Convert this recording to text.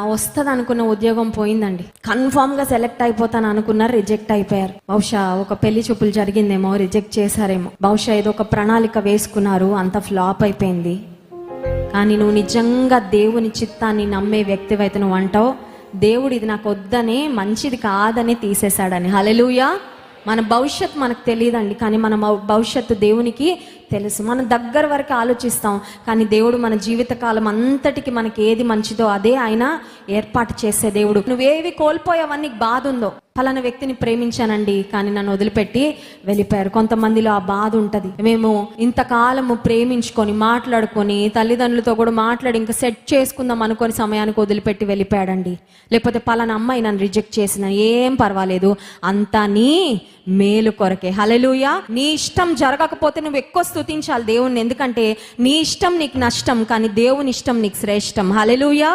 వస్తుంది అనుకున్న ఉద్యోగం పోయిందండి. కన్ఫామ్గా సెలెక్ట్ అయిపోతాను అనుకున్నారు, రిజెక్ట్ అయిపోయారు. బహుశా ఒక పెళ్లి చూపులు జరిగిందేమో, రిజెక్ట్ చేశారేమో. బహుశా ఏదో ఒక ప్రణాళిక వేసుకున్నారు, అంత ఫ్లాప్ అయిపోయింది. కానీ నువ్వు నిజంగా దేవుని చిత్తాన్ని నమ్మే వ్యక్తివైతే నువ్వు అంటావు, దేవుడు ఇది నాకు వద్దనే, మంచిది కాదని తీసేశాడని. హల్లెలూయా. మన భవిష్యత్తు మనకు తెలియదండి, కానీ మన భవిష్యత్తు దేవునికి తెలుసు. మనం దగ్గర వరకు ఆలోచిస్తాం, కానీ దేవుడు మన జీవితకాలం అంతటికి మనకి ఏది మంచిదో అదే ఆయన ఏర్పాటు చేసే దేవుడు. నువ్వేవి కోల్పోయావని నీకు బాధ ఉందో, ఫలానా వ్యక్తిని ప్రేమించానండి కానీ నన్ను వదిలిపెట్టి వెళ్ళిపోయారు. కొంతమందిలో ఆ బాధ ఉంటుంది. మేము ఇంతకాలము ప్రేమించుకొని మాట్లాడుకొని తల్లిదండ్రులతో కూడా మాట్లాడి ఇంకా సెట్ చేసుకుందాం అనుకొని సమయానికి వదిలిపెట్టి వెళ్ళిపోయాడండి. లేకపోతే ఫలానా అమ్మాయి నన్ను రిజెక్ట్ చేసిన, ఏం పర్వాలేదు, అంతా నీ మేలు కొరకే. హల్లెలూయా. నీ ఇష్టం జరగకపోతే నువ్వు ఎక్కువ స్తుతించాలి దేవుణ్ణి, ఎందుకంటే నీ ఇష్టం నీకు నష్టం, కానీ దేవుని ఇష్టం నీకు శ్రేష్టం. హల్లెలూయా.